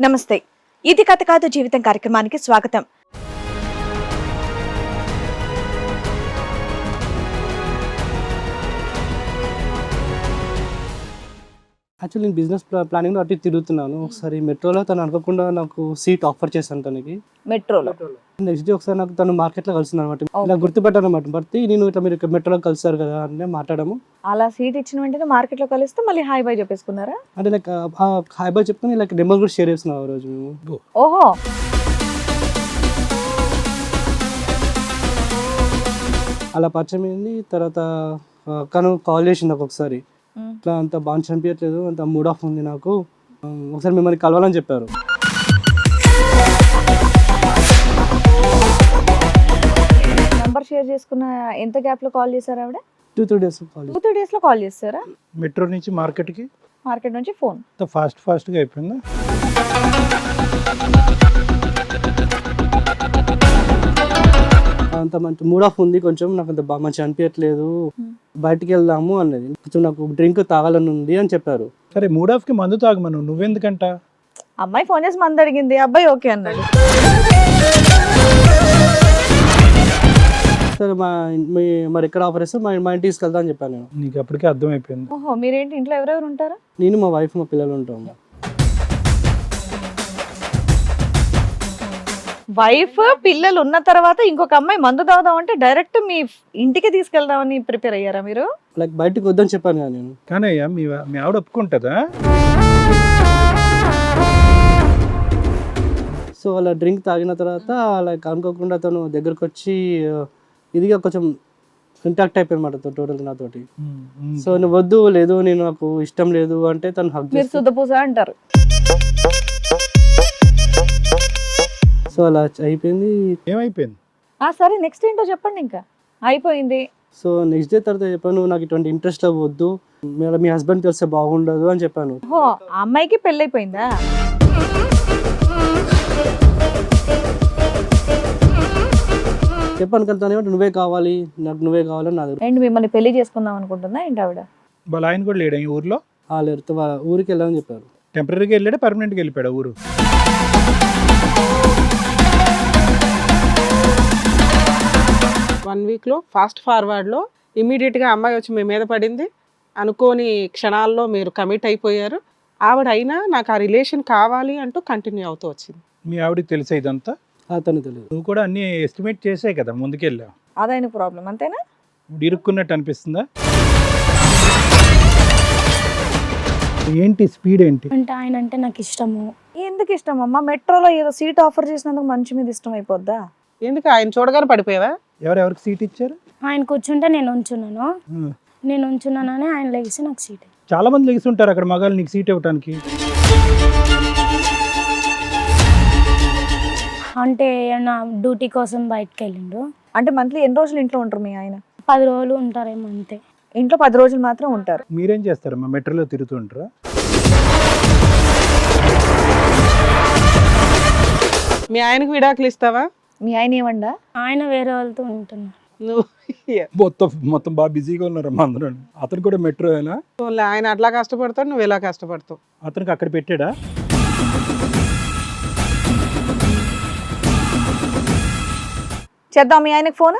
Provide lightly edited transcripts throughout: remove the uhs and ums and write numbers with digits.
నమస్తే. ఇది కథ కాదు జీవితం కార్యక్రమానికి స్వాగతం. యాక్చువల్లీ నేను బిజినెస్ ప్లానింగ్లో అటు తిరుగుతున్నాను. ఒకసారి మెట్రోలో తను అనుకోకుండా నాకు సీట్ ఆఫర్ చేశాను తనకి. మెట్రోలో నెక్స్ట్ డే ఒకసారి నాకు తను మార్కెట్లో కలిసింది అనమాట. ఇలా గుర్తుపట్టాను అనమాట. బట్ నేను ఇట్లా మీరు మెట్రోలో కలిసారు కదా అని మాట్లాడము. అలా సీట్ ఇచ్చిన వెంటనే మార్కెట్ లో కలిస్తే మళ్ళీ హాయ్ బై చెప్పేసుకున్నారా? అంటే లైక్ హాయ్ బాయ్ చెప్తాను, లైక్ నెంబర్ కూడా షేర్ చేస్తున్నాం ఆ రోజు మేము. ఓహో, అలా పరిచయం అయింది. తర్వాత తను కాల్ చేసింది నాకు ఒకసారి. ఇట్లా అంత బాగా చనిపించట్లేదు, అంత మూడ్ ఆఫ్ ఉంది నాకు, ఒకసారి మిమ్మల్ని కలవాలని చెప్పారు. నంబర్ షేర్ చేసుకున్న ఎంత గ్యాప్ లో కాల్ చేశారు ఆవిడ? 2-3 days కాల్ 2-3 days లో కాల్ చేస్తారా? మెట్రో నుంచి మార్కెట్కి మార్కెట్ నుంచి ఫోన్ ఫాస్ట్గా అయిపోయిందా? అంత మంచి మూడ్ ఆఫ్ ఉంది, కొంచెం నాకు అంత బాగా మంచిగా అనిపించట్లేదు, బయటికి వెళ్దాము అన్నది. కొంచెం నాకు డ్రింక్ తాగాలని ఉంది అని చెప్పారు. సరే మూడ్ ఆఫ్కి మందు తాగమను, నువ్వెందుకంట? అమ్మాయి ఫోన్ చేసి మంది అడిగింది, అబ్బాయి ఓకే అన్నాడు. సరే మరి ఎక్కడ ఆఫర్ చేస్తే మా ఇంటికి తీసుకెళ్తా అని చెప్పాను నేను. నీకు అప్పటికే అర్థమైపోయింది. ఓహో, మీరేంటి ఇంట్లో ఎవరెవరు ఉంటారా? నేను, మా వైఫ్, మా పిల్లలు ఉంటాము. వైఫ్ పిల్లలు ఉన్న తర్వాత ఇంకొక అమ్మాయి మందు తాగుదాం అంటే డైరెక్ట్ మీ ఇంటికి తీసుకెళ్దామని ప్రిపేర్ అయ్యారా మీరు? లైక్ బయటికి వద్దని చెప్పాను కదా నేను. కానీ అయ్యా మీ ఆవిడ ఒప్పుకుంటుందా? సో అలా డ్రింక్ తాగిన తర్వాత లైక్ అనుకోకుండా తను దగ్గరకు వచ్చి ఇదిగా కొంచెం ఇంటాక్ట్ అయిపోయినమాట టోటల్ నాతోటి. సో నువ్వు వద్దు, లేదు నేను నాకు ఇష్టం లేదు అంటే తను హగ్ మీరు శుద్ధపూస అంటారు. సో అలా అయిపోయింది. ఏమైపోయింది? సరే నెక్స్ట్ ఏంటో చెప్పండి. ఇంకా అయిపోయింది. సో నెక్స్ట్ డే తర్వాత చెప్పాను, నాకు ఇటువంటి ఇంట్రెస్ట్ వద్దు, మీ హస్బెండ్ తెలిస్తే బాగుండదు అని చెప్పాను. ఓహో, ఆ అమ్మాయికి పెళ్ళైపోయిందా? చెప్పాను కదా, తను ఏమంటే నువ్వే కావాలి, నాకు నువ్వే కావాలని నా దగ్గర. ఏంటి మిమ్మల్ని పెళ్లి చేసుకుందాం అనుకుంటుందా ఏంటి ఆవిడ? వాళ్ళ ఆయన కూడా లేడా ఈ ఊర్లో? లేరు, ఊరికి వెళ్ళాలని చెప్పారు. టెంపరీగా వెళ్ళాడా, పర్మనెంట్గా వెళ్ళిపోయాడు ఊరు? 1 weekలో ఫాస్ట్ ఫార్వర్డ్లో ఇమీడియట్గా అమ్మాయి వచ్చి మీ మీద పడింది. అనుకోని క్షణాల్లో మీరు కమిట్ అయిపోయారు. ఆవిడ అయినా నాకు ఆ రిలేషన్ కావాలి అంటూ కంటిన్యూ అవుతూ వచ్చింది. మీ ఆవిడకి తెలిసే ఇదంతా? తను తెలియదు. నువ్వు కూడా అన్ని ఎస్టిమేట్ చేసే కదా ముందుకెళ్ళావు. అదైన ప్రాబ్లం అంతేనా? ఇరుక్కున్నట్టు అనిపిస్తుందా? ఏంటి స్పీడ్ ఏంటి? అంటే ఆయన అంటే నాకు ఇష్టము. ఎందుకు ఇష్టం అమ్మా? మెట్రోలో ఏదో సీట్ ఆఫర్ చేసినందుకు మంచి మీద ఇష్టం అయిపోద్దా? ఎందుకు ఆయన చూడగానే పడిపోయావా? ఎవరెవరికి సీట్ ఇచ్చారు? ఆయన కూర్చుంటే నేను ఉంచున్నానని ఆయన లెగిసి నాకు సీట్. చాలా మంది లెగిసి ఉంటారు అక్కడ మగాళ్ళు నీకు సీట్ ఇవ్వడానికి. అంటే నా డ్యూటీ కోసం బయటకు వెళ్ళిండు. అంటే మంత్లీ ఎన్ని రోజులు ఇంట్లో ఉంటారు మీ ఆయన? 10 రోజులు ఉంటారేమో అంతే. ఇంట్లో 10 రోజులు మాత్రం ఉంటారు. మీరేం చేస్తారమ్మా? మెట్రోలో తిరుగుతుంటారా? మీ ఆయనకు విడాకులు ఇస్తావా? మీ ఆయన ఏమండా? ఆయన వేరే వాళ్ళతో ఉంటున్నారు. నువ్వు మొత్తం బాగా బిజీగా ఉన్నారమ్మా అందరూ. అతను కూడా మెట్రో అయినా? ఆయన అట్లా కష్టపడతాడు, నువ్వు ఎలా కష్టపడతావు? అతనికి అక్కడ పెట్టాడా? చేద్దాం మీ ఆయనకు ఫోన్.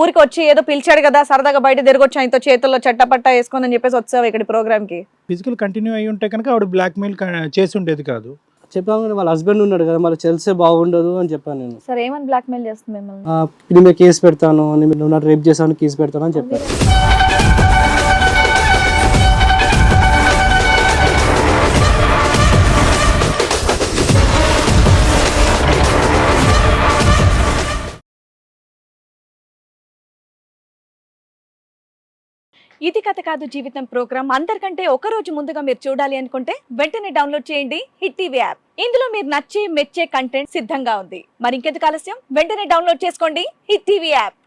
ఊరికి వచ్చి ఏదో పిలిచాడు కదా, సరదాగా బయట తిరగొచ్చు ఆయనతో, చేతుల్లో చట్టపట్టా వేసుకొని అని చెప్పేసి వచ్చావు ఇక్కడ ప్రోగ్రామ్కి. ఫిజికల్ కంటిన్యూ అయ్యి ఉంటే కనుక ఆవిడ బ్లాక్మెయిల్ చేసి ఉండేది కాదు. చెప్పాను కానీ వాళ్ళ హస్బెండ్ ఉన్నాడు కదా, మళ్ళీ తెలిసే బాగుండదు అని చెప్పాను నేను. సరే ఏమని బ్లాక్మెయిల్ చేస్తుంది మిమ్మల్ని? నీ మీద కేసు పెడతాను, నువ్వు నాకు రేప్ చేసాను కేసు పెడతాను అని చెప్పాను. ఇది కథ కాదు జీవితం ప్రోగ్రామ్ అందరికంటే ఒక రోజు ముందుగా మీరు చూడాలి అనుకుంటే వెంటనే డౌన్లోడ్ చేయండి హిట్ టీవీ యాప్. ఇందులో మీరు నచ్చే మెచ్చే కంటెంట్ సిద్ధంగా ఉంది. మరి ఇంకెందుకు ఆలస్యం, వెంటనే డౌన్లోడ్ చేసుకోండి హిట్ టీవీ యాప్.